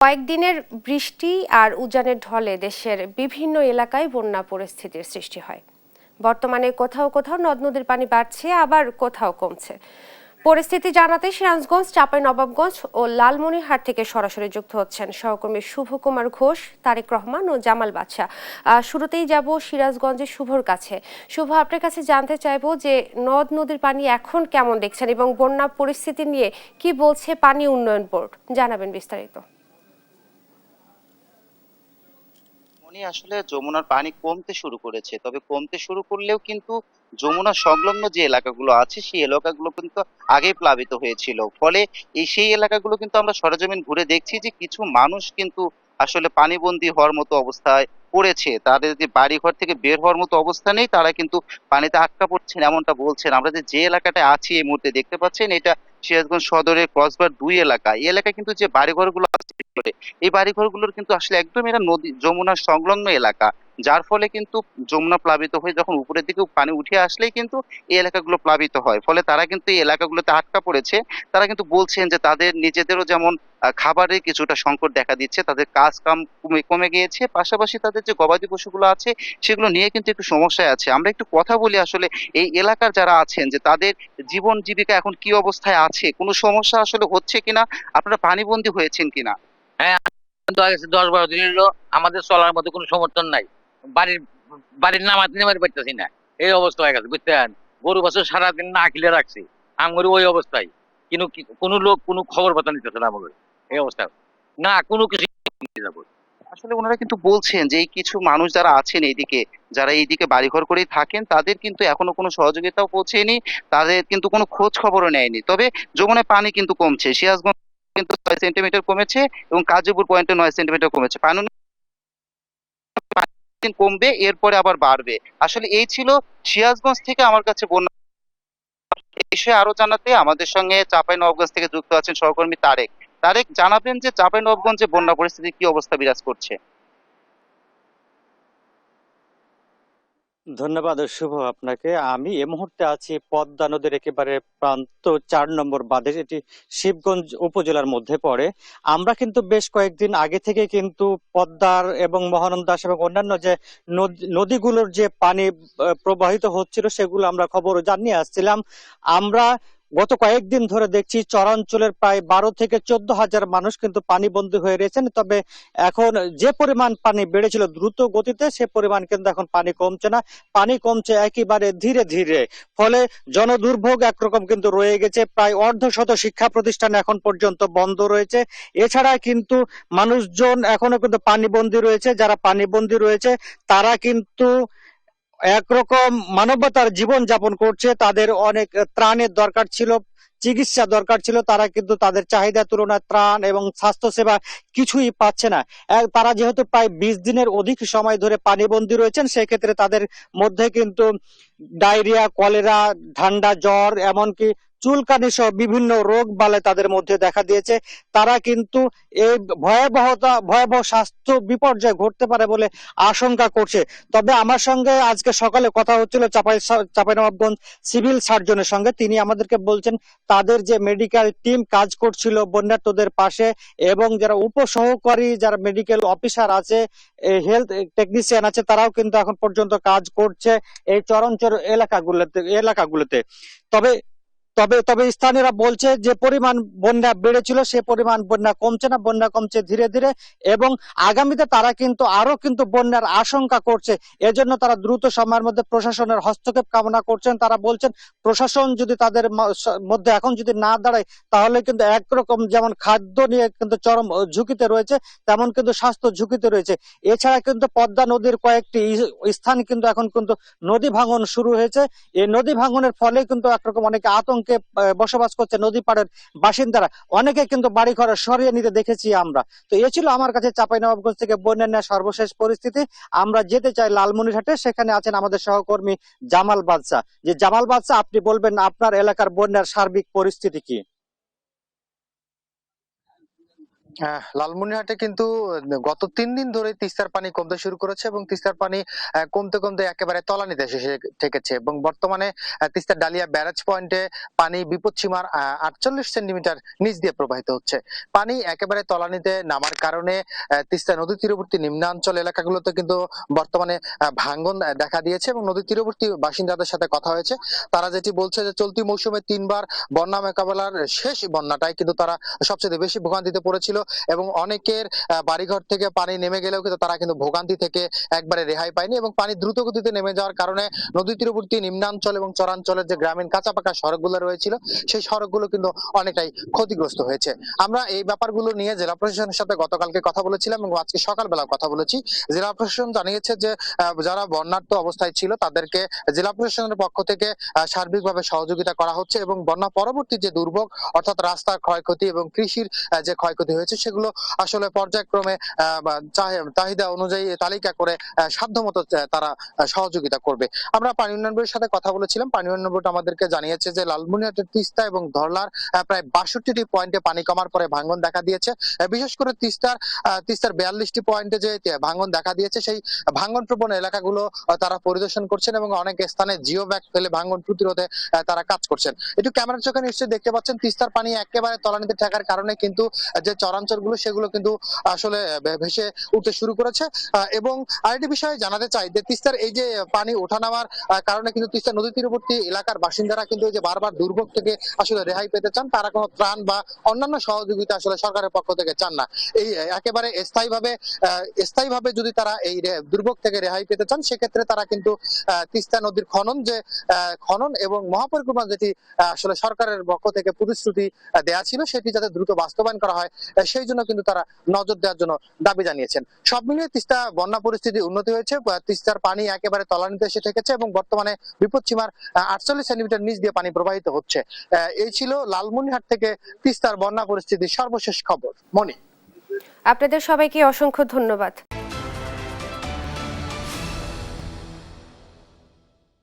কয়েকদিনের বৃষ্টি আর উজানের ঢলে দেশের বিভিন্ন এলাকায় বন্যা পরিস্থিতির সৃষ্টি হয়। বর্তমানে কোথাও কোথাও নদ নদীর পানি বাড়ছে, আবার কোথাও কমছে। পরিস্থিতি জানাতে সিরাজগঞ্জ, চাঁপাইনবাবগঞ্জ ও লালমনিরহাট থেকে সরাসরি যুক্ত হচ্ছেন সহকর্মী শুভ কুমার ঘোষ, তারেক রহমান ও জামাল বাদশা। শুরুতেই যাব সিরাজগঞ্জের শুভর কাছে। শুভ, আপনার কাছে জানতে চাইবো যে নদ নদীর পানি এখন কেমন দেখছেন এবং বন্যা পরিস্থিতি নিয়ে কি বলছে পানি উন্নয়ন বোর্ড, জানাবেন বিস্তারিত। আসলে যমুনার পানি কমতে শুরু করেছে, তবে কমতে শুরু করলেও কিন্তু যমুনা সংলগ্ন যে এলাকাগুলো আছে সেই এলাকাগুলো কিন্তু আগেই প্লাবিত হয়েছিল। ফলে সেই এলাকাগুলো কিন্তু আমরা সরেজমিন ঘুরে দেখছি যে কিছু মানুষ কিন্তু আসলে পানিবন্দী হওয়ার মতো অবস্থায় পড়েছে। তাদের যে বাড়িঘর থেকে বের হওয়ার মতো অবস্থা নেই, তারা কিন্তু পানিতে আটকা পড়ছেন এমনটা বলছেন। আমরা যে এলাকাটায় আছি এই মুহূর্তে দেখতে পাচ্ছেন, এটা সিরাজগঞ্জ সদরের ক্রসবার 2 এলাকা। এই এলাকায় কিন্তু যে বাড়িঘরগুলো আছে, এই বাড়িঘরগুলোর কিন্তু আসলে একদম এরা নদী যমুনার সংলগ্ন এলাকা। যার ফলে কিন্তু যমুনা প্লাবিত হয়ে যখন উপরের দিকে পানি উঠে আসলেই কিন্তু এই এলাকাগুলো প্লাবিত হয়। ফলে তারা কিন্তু এই এলাকাগুলোতে আটকা পড়েছে। তারা কিন্তু বলছেন যে তাদের নিজেদেরও যেমন খাবারের কিছুটা সংকট দেখা দিচ্ছে, তাদের কাজ কাম কমে কমে গিয়েছে, পাশাপাশি তাদের যে গবাদি পশুগুলো আছে সেগুলো নিয়ে কিন্তু একটু সমস্যায় আছে। আমরা একটু কথা বলি আসলে এই এলাকার যারা আছেন যে তাদের জীবন জীবিকা এখন কি অবস্থায় আছে, কোনো সমস্যা আসলে হচ্ছে কিনা, আপনারা পানিবন্দী হয়েছেন কিনা? হ্যাঁ, তো আগে 10-12 দিন হলো আমাদের চলার মতো কোনো সমর্থন নাই। বাড়ির বাড়ির নামাতে নামাতে পারতেছি না, এই অবস্থা হয়ে গেছে বুঝছেন। গরু বাছুর সারাদিন না খিলে রাখছি, আমার ওই অবস্থায়। কিন্তু কোনো লোক কোনো খবর পাতা নিতেছে না আমাদের, এই অবস্থা না কোনো কিছু নিতে যাবো। আসলে ওনারা কিন্তু বলছেন যে এই কিছু মানুষ যারা আছেন এইদিকে, যারা এইদিকে বাড়িঘর করেই থাকেন, তাদের কিন্তু এখনো কোনো সহযোগিতাও পৌঁছেনি, তাদের কিন্তু কোনো খোঁজ খবরও নেয়নি। তবে যমুনায় পানি কিন্তু কমছে, সিরাজগঞ্জ কিন্তু 6 সেন্টিমিটার কমেছে এবং কাজীপুর পয়েন্টে 9 সেন্টিমিটার কমেছে। পানি দিন কমবে, এরপরে আবার বাড়বে। আসলে এই ছিল সিরাজগঞ্জ থেকে আমার কাছে বন্যা বিষয়ে আরো জানাতে আমাদের সঙ্গে চাঁপাইনবাবগঞ্জ থেকে যুক্ত আছেন সহকর্মী তারেক। তারেক, জানাবেন যে চাঁপাইনবাবগঞ্জে বন্যা পরিস্থিতি কি অবস্থা বিরাজ করছে? ধন্যবাদ শুভ আপনাকে। আমি এই মুহূর্তে আছি পদ্মা নদীর একেবারে প্রান্ত 4 নম্বর বাঁধে, এটি শিবগঞ্জ উপজেলার মধ্যে পড়ে। আমরা কিন্তু বেশ কয়েকদিন আগে থেকে কিন্তু পদ্মার এবং মহানন্দাস এবং অন্যান্য যে নদীগুলোর যে পানি প্রবাহিত হচ্ছিল সেগুলো আমরা খবর জানিয়ে আসছিলাম। আমরা গত কয়েকদিন ধরে দেখছি চরাঞ্চলের প্রায় 12 থেকে 14 হাজার মানুষ কিন্তু পানিবন্দী হয়ে রয়েছেন। তবে এখন যে পরিমাণ পানি বেড়েছিল দ্রুত গতিতে, সে পরিমাণ কিন্তু এখন পানি কমছে না, পানি কমছে একেবারে ধীরে ধীরে। ফলে জনদুর্ভোগ একরকম কিন্তু রয়ে গেছে। প্রায় অর্ধশত শিক্ষা প্রতিষ্ঠান এখন পর্যন্ত বন্ধ রয়েছে। এছাড়া কিন্তু মানুষজন এখনো কিন্তু পানিবন্দী রয়েছে। যারা পানিবন্দী রয়েছে তারা কিন্তু একরকম মানবতার জীবন যাপন করছে। তাদের অনেক ত্রাণের দরকার ছিল, চিকিৎসা দরকার ছিল, তারা কিন্তু তাদের চাহিদা তুলনায় ত্রাণ এবং স্বাস্থ্য সেবা কিছুই পাচ্ছে না। তারা যেহেতু প্রায় 20 দিনের অধিক সময় ধরে পানিবন্দী রয়েছেন, সেক্ষেত্রে তাদের মধ্যে কিন্তু ডায়রিয়া, কলেরা, ঠান্ডা, জ্বর, এমনকি চুলকানি সহ বিভিন্ন রোগ বালাই তাদের মধ্যে দেখা দিয়েছে। তারা কিন্তু এই ভয়াবহ স্বাস্থ্য বিপর্যয় ঘটতে পারে বলে আশঙ্কা করছে। তবে আমার সঙ্গে আজকে সকালে কথা হচ্ছিল চাঁপাইনবাবগঞ্জ সিভিল সার্জনের সঙ্গে। তিনি আমাদেরকে বলছেন তাদের যে মেডিকেল টিম কাজ করছিল বন্যার্তদের পাশে, এবং যারা উপসহকারী যারা মেডিকেল অফিসার আছে, হেলথ টেকনিশিয়ান আছে, তারাও কিন্তু এখন পর্যন্ত কাজ করছে এই চরাঞ্চল এলাকাগুলোতে। তবে তবে তবে স্থানীয়রা বলছে যে পরিমাণ বন্যা বেড়েছিল সে পরিমাণ বন্যা কমছে না, বন্যা কমছে ধীরে ধীরে, এবং আগামীতে তারা কিন্তু আরো কিন্তু বন্যার আশঙ্কা করছে। এজন্য তারা দ্রুত সময়ের মধ্যে প্রশাসনের হস্তক্ষেপ কামনা করছেন। তারা বলছেন প্রশাসন যদি তাদের মধ্যে এখন যদি না দাঁড়ায়, তাহলে কিন্তু একরকম যেমন খাদ্য নিয়ে কিন্তু চরম ঝুঁকিতে রয়েছে, তেমন কিন্তু স্বাস্থ্য ঝুঁকিতে রয়েছে। এছাড়া কিন্তু পদ্মা নদীর কয়েকটি স্থান কিন্তু এখন কিন্তু নদী ভাঙন শুরু হয়েছে। এই নদী ভাঙনের ফলে কিন্তু একরকম অনেকে আতঙ্কে বসবাস করছে। নদী পাড়ের বাসিন্দারা অনেকে কিন্তু বাড়ি ঘর সরিয়ে নিতে দেখেছি আমরা। তো এ ছিল আমার কাছে চাঁপাইনবাবগঞ্জ থেকে বন্যার সর্বশেষ পরিস্থিতি। আমরা যেতে চাই লালমনিরহাটে, সেখানে আছেন আমাদের সহকর্মী জামাল বাদশা। যে জামাল বাদশা, আপনি বলবেন আপনার এলাকার বন্যার সার্বিক পরিস্থিতি কি? লালমনিরহাটে কিন্তু গত ৩ দিন ধরে তিস্তার পানি কমতে শুরু করেছে এবং তিস্তার পানি কমতে কমতে একেবারে তলানিতে এসে ঠেকেছে এবং বর্তমানে তিস্তার ডালিয়া ব্যারাজ পয়েন্টে পানি বিপদসীমার ৪৮ সেন্টিমিটার নিচ দিয়ে প্রবাহিত হচ্ছে। পানি একেবারে তলানিতে নামার কারণে তিস্তা নদী তীরবর্তী নিম্নাঞ্চল এলাকাগুলোতে কিন্তু বর্তমানে ভাঙ্গন দেখা দিয়েছে এবং নদী তীরবর্তী বাসিন্দাদের সাথে কথা হয়েছে। তারা যেটি বলছে যে চলতি মৌসুমে ৩ বার বন্যা মোকাবেলার শেষ বন্যাটাই কিন্তু তারা সবচেয়ে বেশি ভোগান্তিতে পড়েছিল এবং অনেকের বাড়িঘর থেকে পানি নেমে গেলেও কিন্তু তারা কিন্তু ভোগান্তি থেকে একবারে রেহাই পায়নি এবং পানি দ্রুত গতিতে নেমে যাওয়ার কারণে নদী তীরবর্তী নিম্নাঞ্চল এবং চরাঞ্চলের যে গ্রামীণ কাঁচা পাকা সড়কগুলো রয়েছিল সেই সড়কগুলো কিন্তু অনেকটাই ক্ষতিগ্রস্ত হয়েছে। আমরা এই ব্যাপারগুলো নিয়ে জেলা প্রশাসনের সাথে গতকালকে কথা বলেছিলাম এবং আজকে সকালবেলা কথা বলেছি। জেলা প্রশাসন জানিয়েছে যে যারা বন্যার্ত অবস্থায় ছিল তাদেরকে জেলা প্রশাসনের পক্ষ থেকে সার্বিকভাবে সহযোগিতা করা হচ্ছে এবং বন্যা পরবর্তী যে দুর্ভোগ অর্থাৎ রাস্তার ক্ষয়ক্ষতি এবং কৃষির যে ক্ষয়ক্ষতি হয়েছে সেগুলো আসলে পর্যায়ক্রমে চাহিদা অনুযায়ী তালিকা করে সাধ্যমতো তারা সহযোগিতা করবে। আমরা পানি উন্নয়ন বোর্ডের সাথে কথা বলেছিলাম। পানি উন্নয়ন বোর্ড আমাদেরকে জানিয়েছে যে লালমনিরহাটের তিস্তা এবং ধরলার প্রায় ৬২টি পয়েন্টে পানি কমার পরে ভাঙন দেখা দিয়েছে। বিশেষ করে তিস্তার ৪২টি পয়েন্টে যে ভাঙন দেখা দিয়েছে সেই ভাঙন প্রবণ এলাকাগুলো তারা পরিদর্শন করছেন এবং অনেক স্থানে জিও ব্যাগ ফেলে ভাঙন প্রতিরোধে তারা কাজ করছেন। একটু ক্যামেরার চোখে নিশ্চয়ই দেখতে পাচ্ছেন তিস্তার পানি একেবারে তলানিতে থাকার কারণে কিন্তু যে চরাঞ্চলগুলো সেগুলো কিন্তু আসলে ভেসে উঠতে শুরু করেছে এবং আরেকটি বিষয় জানাতে চাই যে তিস্তার এই যে পানি ওঠানামার কারণে কিন্তু তিস্তা নদী তীরবর্তী এলাকার বাসিন্দারা কিন্তু এই যে বারবার দুর্ভোগ থেকে আসলে রেহাই পেতে চান। তারা কোনো ত্রাণ বা অন্যান্য সহযোগিতা আসলে সরকারের পক্ষ থেকে চান না। এই একেবারে স্থায়ীভাবে যদি তারা এই দুর্ভোগ থেকে রেহাই পেতে চান সেক্ষেত্রে তারা কিন্তু তিস্তা নদীর খনন এবং মহাপরিকল্পনা যেটি আসলে সরকারের পক্ষ থেকে প্রতিশ্রুতি দেয়া ছিল সেটি যাতে দ্রুত বাস্তবায়ন করা হয় সেই জন্য কিন্তু তারা নজর দেওয়ার জন্য দাবি জানিয়েছেন। সব মিলিয়ে তিস্তা বন্যা পরিস্থিতি উন্নতি হয়েছে। তিস্তার পানি একেবারে তলানিতে এসে ঠেকেছে এবং বর্তমানে বিপদসীমার ৪৮ সেন্টিমিটার নিচ দিয়ে পানি প্রবাহিত হচ্ছে। এই ছিল লালমনিরহাট থেকে তিস্তার বন্যা পরিস্থিতির সর্বশেষ খবর। মনি, আপনাদের সবাইকে অসংখ্য ধন্যবাদ।